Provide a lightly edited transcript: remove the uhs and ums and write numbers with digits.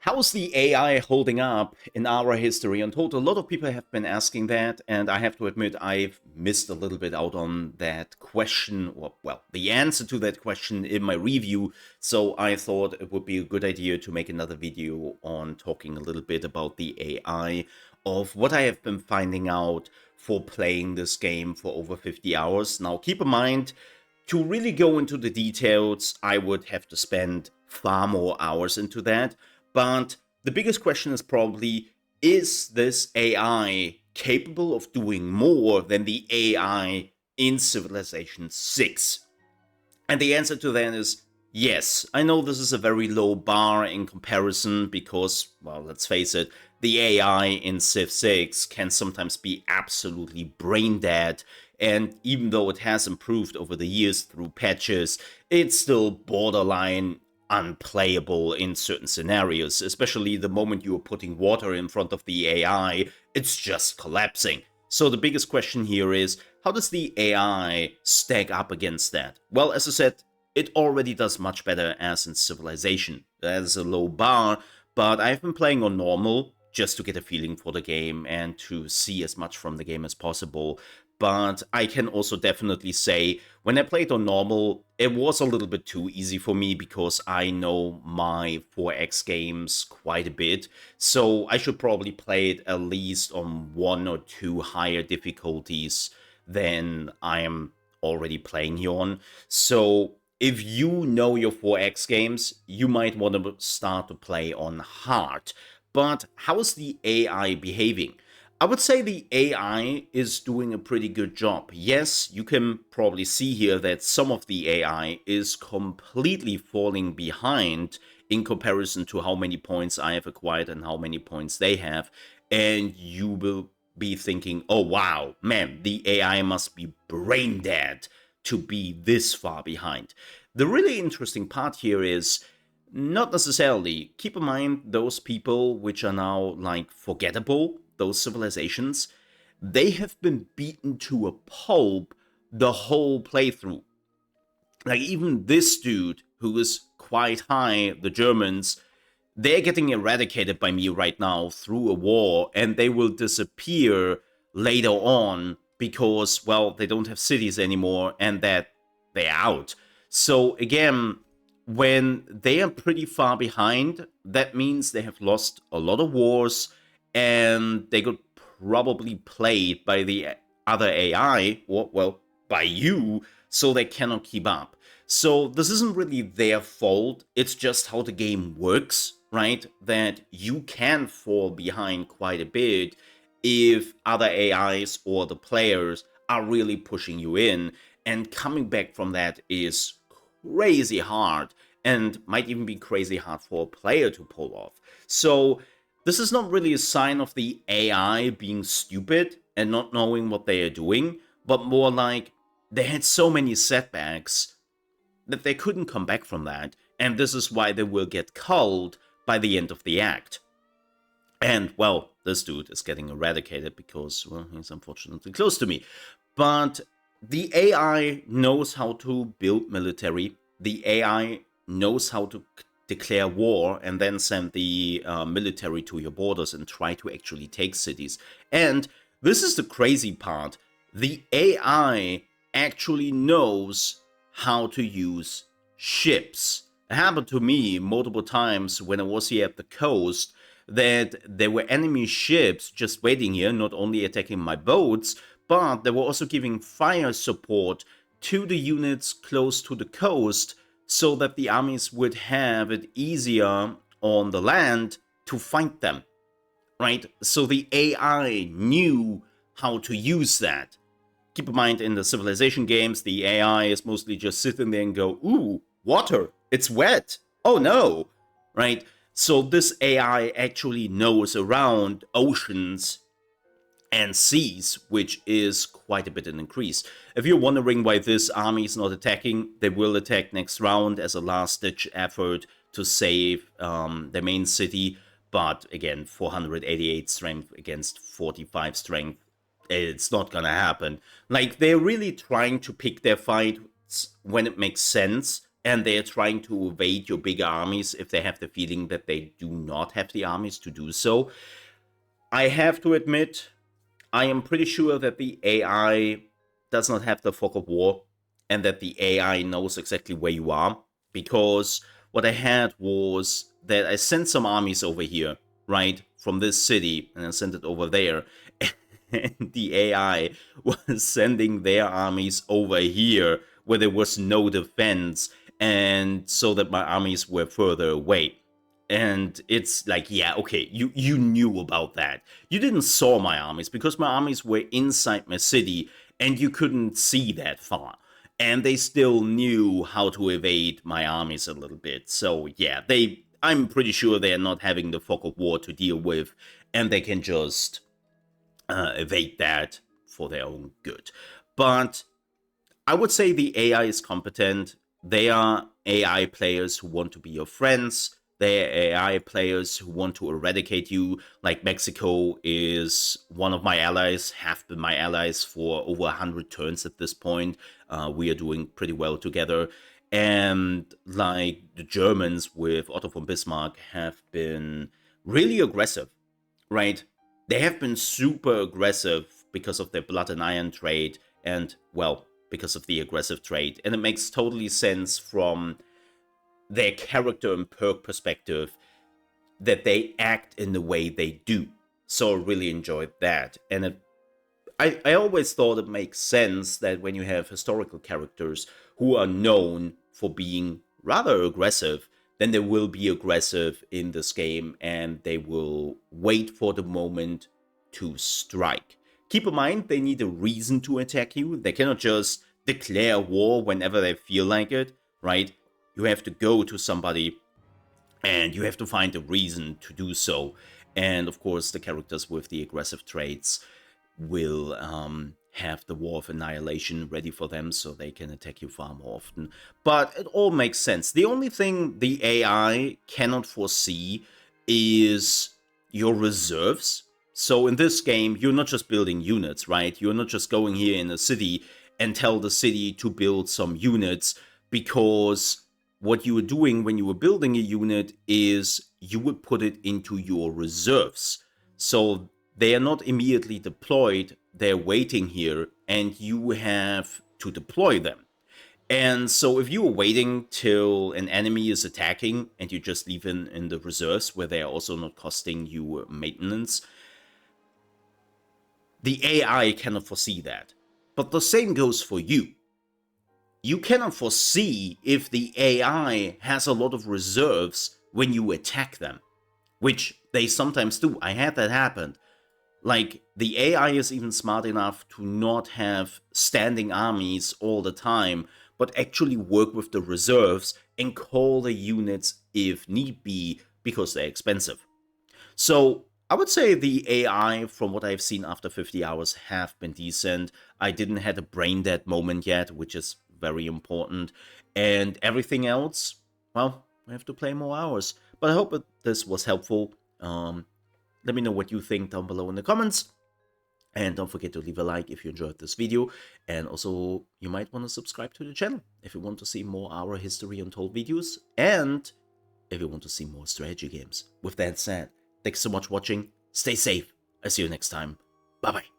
How's the AI holding up in our history? Untold, a lot of people have been asking that, and I have to admit I've missed a little bit out on that question, or, well, the answer to that question in my review, so I thought it would be a good idea to make another video on talking a little bit about the AI, of what I have been finding out for playing this game for over 50 hours. Now, keep in mind, to really go into the details, I would have to spend far more hours into that. But the biggest question is probably, is this AI capable of doing more than the AI in Civilization 6? And the answer to that is yes. I know this is a very low bar in comparison because, well, let's face it, the AI in Civ 6 can sometimes be absolutely brain dead, and even though it has improved over the years through patches, it's still borderline unplayable in certain scenarios, especially the moment you are putting water in front of the AI, it's just collapsing. So the biggest question here is, how does the AI stack up against that? Well, as I said, it already does much better as in Civilization. That is a low bar, but I've been playing on normal just to get a feeling for the game and to see as much from the game as possible. But I can also definitely say, when I played on normal, it was a little bit too easy for me because I know my 4X games quite a bit. So I should probably play it at least on 1 or 2 higher difficulties than I am already playing here on. So if you know your 4X games, you might want to start to play on hard. But how is the AI behaving? I would say the AI is doing a pretty good job. Yes, you can probably see here that some of the AI is completely falling behind in comparison to how many points I have acquired and how many points they have. And you will be thinking, oh wow, man, the AI must be brain dead to be this far behind. The really interesting part here is, not necessarily. Keep in mind those people which are now like forgettable, those civilizations, they have been beaten to a pulp the whole playthrough. Like even this dude who is quite high, the Germans, they're getting eradicated by me right now through a war, and they will disappear later on because, well, they don't have cities anymore and that they're out. So again, when they are pretty far behind, that means they have lost a lot of wars and they got probably played by the other AI, or, well, by you, so they cannot keep up. So this isn't really their fault, it's just how the game works, right? That you can fall behind quite a bit if other AIs or the players are really pushing you in, and coming back from that is crazy hard and might even be crazy hard for a player to pull off. So this is not really a sign of the AI being stupid and not knowing what they are doing, but more like they had so many setbacks that they couldn't come back from that, and this is why they will get culled by the end of the act. And, well, this dude is getting eradicated because, well, he's unfortunately close to me. But the AI knows how to build military. The AI knows how to declare war and then send the military to your borders and try to actually take cities. And this is the crazy part. The AI actually knows how to use ships. It happened to me multiple times when I was here at the coast that there were enemy ships just waiting here, not only attacking my boats, but they were also giving fire support to the units close to the coast so that the armies would have it easier on the land to fight them, right? So the AI knew how to use that. Keep in mind, in the Civilization games, the AI is mostly just sitting there and go, ooh, water, it's wet, oh no, right? So this AI actually knows around oceans and seas, which is quite a bit an increase. If you're wondering why this army is not attacking, they will attack next round as a last-ditch effort to save their main city, but again, 488 strength against 45 strength, it's not gonna happen. Like, they're really trying to pick their fights when it makes sense, and they're trying to evade your bigger armies if they have the feeling that they do not have the armies to do so. I have to admit, I am pretty sure that the AI does not have the fog of war and that the AI knows exactly where you are. Because what I had was that I sent some armies over here, right, from this city, and I sent it over there. And the AI was sending their armies over here where there was no defense, and so that my armies were further away. And it's like, yeah, okay, you knew about that. You didn't saw my armies because my armies were inside my city and you couldn't see that far. And they still knew how to evade my armies a little bit. So yeah, I'm pretty sure they're not having the fog of war to deal with, and they can just evade that for their own good. But I would say the AI is competent. They are AI players who want to be your friends. They are AI players who want to eradicate you. Like Mexico is one of my allies, have been my allies for over 100 turns at this point. We are doing pretty well together. And like the Germans with Otto von Bismarck have been really aggressive, right? They have been super aggressive because of their blood and iron trade and, well, because of the aggressive trade. And it makes totally sense from their character and perk perspective that they act in the way they do. So I really enjoyed that. And I always thought it makes sense that when you have historical characters who are known for being rather aggressive, then they will be aggressive in this game and they will wait for the moment to strike. Keep in mind, they need a reason to attack you. They cannot just declare war whenever they feel like it, right? You have to go to somebody and you have to find a reason to do so. And of course, the characters with the aggressive traits will have the War of Annihilation ready for them so they can attack you far more often. But it all makes sense. The only thing the AI cannot foresee is your reserves. So in this game, you're not just building units, right? You're not just going here in a city and tell the city to build some units, because what you were doing when you were building a unit is you would put it into your reserves. So they are not immediately deployed, they're waiting here, and you have to deploy them. And so if you are waiting till an enemy is attacking and you just leave in the reserves where they are also not costing you maintenance, the AI cannot foresee that. But the same goes for you. You cannot foresee if the AI has a lot of reserves when you attack them, which they sometimes do. I had that happen. Like, the AI is even smart enough to not have standing armies all the time, but actually work with the reserves and call the units if need be, because they're expensive. So I would say the AI, from what I've seen after 50 hours, have been decent. I didn't have a brain dead moment yet, which is very important. And everything else, well, I have to play more hours. But I hope that this was helpful. Let me know what you think down below in the comments. And don't forget to leave a like if you enjoyed this video. And also, you might want to subscribe to the channel if you want to see more ARA History Untold videos. And if you want to see more strategy games. With that said, thanks so much for watching. Stay safe. I'll see you next time. Bye-bye.